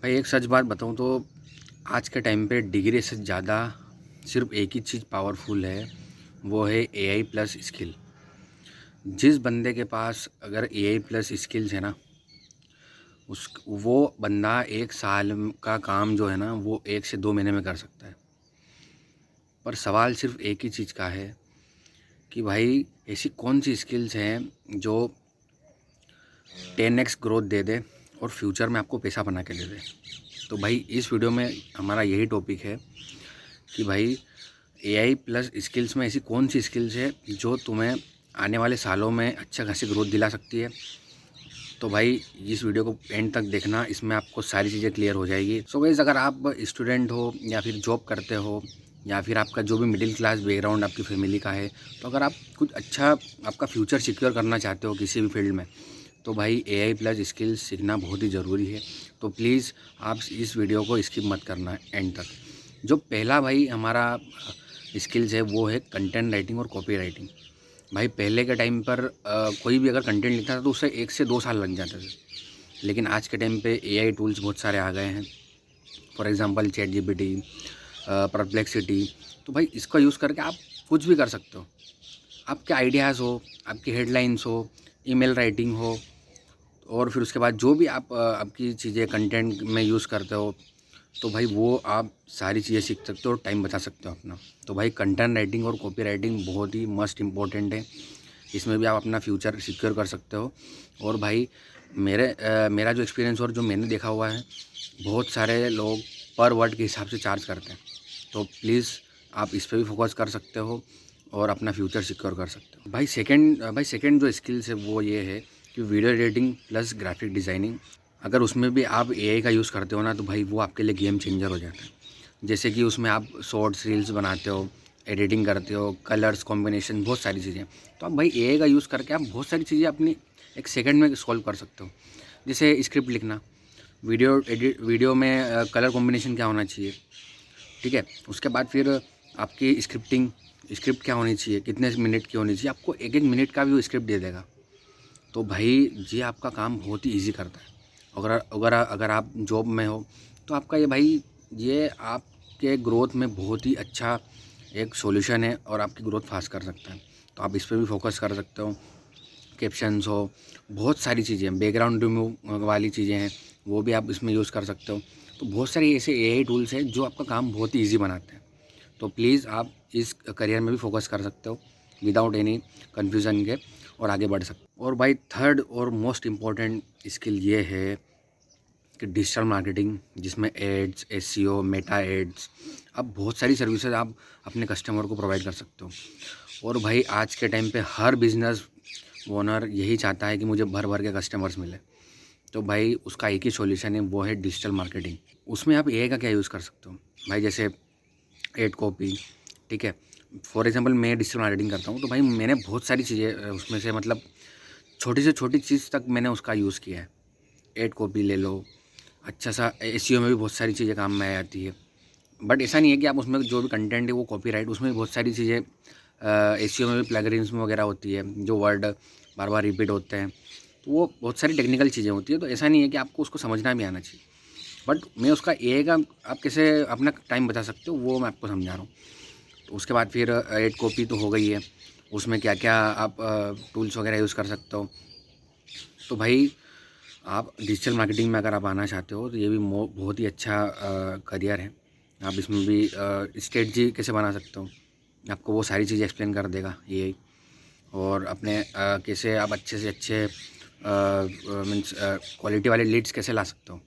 भाई एक सच बात बताऊँ तो आज के टाइम पे डिग्री से ज़्यादा सिर्फ एक ही चीज़ पावरफुल है, वो है एआई प्लस स्किल। जिस बंदे के पास अगर एआई प्लस स्किल्स है ना, उस वो बंदा 1 साल का काम जो है ना वो 1 से 2 महीने में कर सकता है। पर सवाल सिर्फ एक ही चीज़ का है कि भाई ऐसी कौन सी स्किल्स हैं जो 10x ग्रोथ दे दे और फ्यूचर में आपको पैसा बना के दे दे। तो भाई इस वीडियो में हमारा यही टॉपिक है कि भाई एआई प्लस स्किल्स में ऐसी कौन सी स्किल्स है जो तुम्हें आने वाले सालों में अच्छा खासी ग्रोथ दिला सकती है। तो भाई इस वीडियो को एंड तक देखना, इसमें आपको सारी चीज़ें क्लियर हो जाएगी। सो गाइस, अगर आप स्टूडेंट हो या फिर जॉब करते हो या फिर आपका जो भी मिडिल क्लास बैकग्राउंड आपकी फैमिली का है, तो अगर आप कुछ अच्छा आपका फ्यूचर सिक्योर करना चाहते हो किसी भी फील्ड में, तो भाई एआई प्लस स्किल्स सीखना बहुत ही ज़रूरी है। तो प्लीज़ आप इस वीडियो को स्किप मत करना एंड तक। जो पहला भाई हमारा स्किल्स है वो है कंटेंट राइटिंग और कॉपी राइटिंग। भाई पहले के टाइम पर कोई भी अगर कंटेंट लिखता था तो उससे 1 से 2 साल लग जाते थे, लेकिन आज के टाइम पे एआई टूल्स बहुत सारे आ गए हैं। For example chat GPT, perplexity. तो भाई इसका यूज़ करके आप कुछ भी कर सकते हो। आपके आइडियाज़ हो, आपकी हेडलाइंस हो, ईमेल राइटिंग हो, और फिर उसके बाद जो भी आप आपकी चीज़ें कंटेंट में यूज़ करते हो, तो भाई वो आप सारी चीज़ें सीख सकते हो और टाइम बचा सकते हो अपना। तो भाई कंटेंट राइटिंग और कॉपी राइटिंग बहुत ही मस्ट इम्पॉर्टेंट है। इसमें भी आप अपना फ्यूचर सिक्योर कर सकते हो। और भाई मेरा जो एक्सपीरियंस और जो मैंने देखा हुआ है, बहुत सारे लोग पर वर्ड के हिसाब से चार्ज करते हैं। तो प्लीज़ आप इस पे भी फोकस कर सकते हो और अपना फ्यूचर सिक्योर कर सकते हो। भाई सेकंड जो स्किल्स है वो ये है कि video editing plus graphic designing. अगर उसमें भी आप एआई का यूज़ करते हो ना, तो भाई वो आपके लिए गेम चेंजर हो जाता है। जैसे कि उसमें आप शॉर्ट्स रील्स बनाते हो, एडिटिंग करते हो, कलर्स कॉम्बिनेशन, बहुत सारी चीज़ें। तो आप भाई एआई का यूज़ करके आप बहुत सारी चीज़ें अपनी 1 सेकंड में सॉल्व कर सकते हो। जैसे स्क्रिप्ट लिखना, वीडियो में कलर कॉम्बिनेशन क्या होना चाहिए, ठीक है। उसके बाद फिर आपकी स्क्रिप्ट क्या होनी चाहिए, कितने मिनट की होनी चाहिए, आपको 1-1 मिनट का भी वो स्क्रिप्ट दे देगा। तो भाई ये आपका काम बहुत ही ईज़ी करता है। अगर अगर अगर आप जॉब में हो, तो आपका ये आपके ग्रोथ में बहुत ही अच्छा एक सॉल्यूशन है और आपकी ग्रोथ फास्ट कर सकता है। तो आप इस पे भी फोकस कर सकते हो। कैप्शंस हो, बहुत सारी चीज़ें, बैकग्राउंड रिमूव वाली चीज़ें हैं, वो भी आप इसमें यूज़ कर सकते हो। तो बहुत सारी ऐसे एआई टूल्स हैं जो आपका काम बहुत ही ईज़ी बनाते हैं। तो प्लीज़ आप इस करियर में भी फोकस कर सकते हो विदाउट एनी कन्फ्यूज़न के, और आगे बढ़ सकते हो। और भाई थर्ड और मोस्ट इम्पॉर्टेंट स्किल ये है कि डिजिटल मार्केटिंग, जिसमें एड्स, एसईओ, मेटा एड्स, अब बहुत सारी सर्विसेज आप अपने कस्टमर को प्रोवाइड कर सकते हो। और भाई आज के टाइम पे हर बिज़नेस ओनर यही चाहता है कि मुझे भर भर के कस्टमर्स मिले। तो भाई उसका एक ही सॉल्यूशन है, वो है डिजिटल मार्केटिंग। उसमें आप एआई का क्या यूज़ कर सकते हो भाई, जैसे एड कॉपी, ठीक है। फॉर एग्जांपल मैं डिजिटल मार्केटिंग करता हूँ, तो भाई मैंने बहुत सारी चीज़ें उसमें से मतलब छोटी से छोटी चीज़ तक मैंने उसका यूज़ किया है। एड कॉपी ले लो, अच्छा सा एसईओ में भी बहुत सारी चीज़ें काम में आ जाती है। बट ऐसा नहीं है कि आप उसमें जो भी कंटेंट है वो कॉपीराइट, उसमें भी बहुत सारी चीज़ें एसईओ में भी प्लगरिन्स वगैरह होती है, जो वर्ड बार बार रिपीट होते हैं। तो वो बहुत सारी टेक्निकल चीज़ें होती है। तो ऐसा नहीं है कि आपको उसको समझना भी आना चाहिए। बट मैं उसका एआई का आप कैसे अपना टाइम बचा सकते हो वो मैं आपको समझा रहा हूँ। तो उसके बाद फिर एड कॉपी तो हो गई है, उसमें क्या क्या आप टूल्स वगैरह यूज़ कर सकते हो। तो भाई आप डिजिटल मार्केटिंग में अगर आप आना चाहते हो, तो ये भी बहुत ही अच्छा करियर है। आप इसमें भी स्ट्रेटजी कैसे बना सकते हो, आपको वो सारी चीज़ें एक्सप्लेन कर देगा ये। और अपने कैसे आप अच्छे से अच्छे मीन्स क्वालिटी वाले लीड्स कैसे ला सकते हो,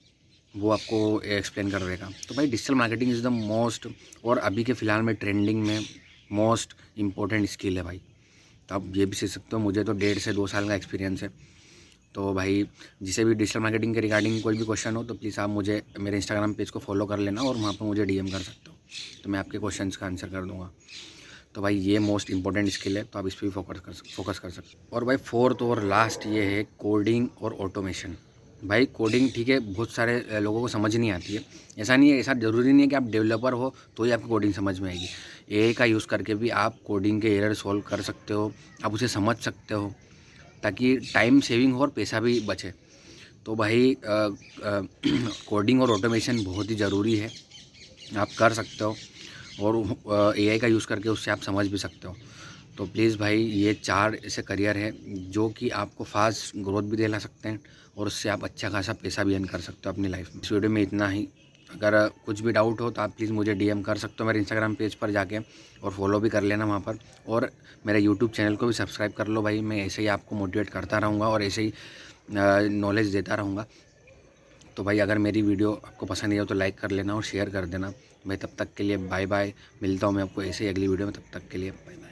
वो आपको एक्सप्लेन कर देगा। तो भाई digital marketing is the most, और अभी के फ़िलहाल में ट्रेंडिंग में मोस्ट इम्पोर्टेंट स्किल है भाई। तो आप ये भी सीख सकते हो। मुझे तो 1.5 से 2 साल का एक्सपीरियंस है। तो भाई जिसे भी डिजिटल मार्केटिंग के रिगार्डिंग कोई भी क्वेश्चन हो, तो प्लीज़ आप मुझे मेरे इंस्टाग्राम पेज को फॉलो कर लेना और वहाँ पर मुझे डीएम कर सकते हो, तो मैं आपके क्वेश्चंस का आंसर कर दूँगा। तो भाई ये मोस्ट इंपॉर्टेंट स्किल है, तो आप इस पर भी फोकस कर सकते हो। और भाई फोर्थ और लास्ट ये है कोडिंग और ऑटोमेशन। भाई कोडिंग ठीक है, बहुत सारे लोगों को समझ नहीं आती है। ऐसा नहीं है, ऐसा ज़रूरी नहीं है कि आप डेवलपर हो तो ही आपको कोडिंग समझ में आएगी। एआई का यूज़ करके भी आप कोडिंग के एरर सॉल्व कर सकते हो, आप उसे समझ सकते हो, ताकि टाइम सेविंग हो और पैसा भी बचे। तो भाई कोडिंग और ऑटोमेशन बहुत ही ज़रूरी है, आप कर सकते हो और एआई का यूज़ करके उससे आप समझ भी सकते हो। तो प्लीज़ भाई ये 4 ऐसे करियर है जो कि आपको फास्ट ग्रोथ भी दिला सकते हैं और उससे आप अच्छा खासा पैसा भी अर्न कर सकते हो अपनी लाइफ में। इस वीडियो में इतना ही। अगर कुछ भी डाउट हो तो आप प्लीज़ मुझे डीएम कर सकते हो मेरे इंस्टाग्राम पेज पर जाके, और फॉलो भी कर लेना वहाँ पर, और मेरे यूट्यूब चैनल को भी सब्सक्राइब कर लो भाई। मैं ऐसे ही आपको मोटिवेट करता रहूँगा और ऐसे ही नॉलेज देता रहूँगा। तो भाई अगर मेरी वीडियो आपको पसंद आई हो तो लाइक कर लेना और शेयर कर देना भाई। तब तक के लिए बाय बाय, मिलता हूँ मैं आपको ऐसे ही अगली वीडियो में। तब तक के लिए बाय बाय।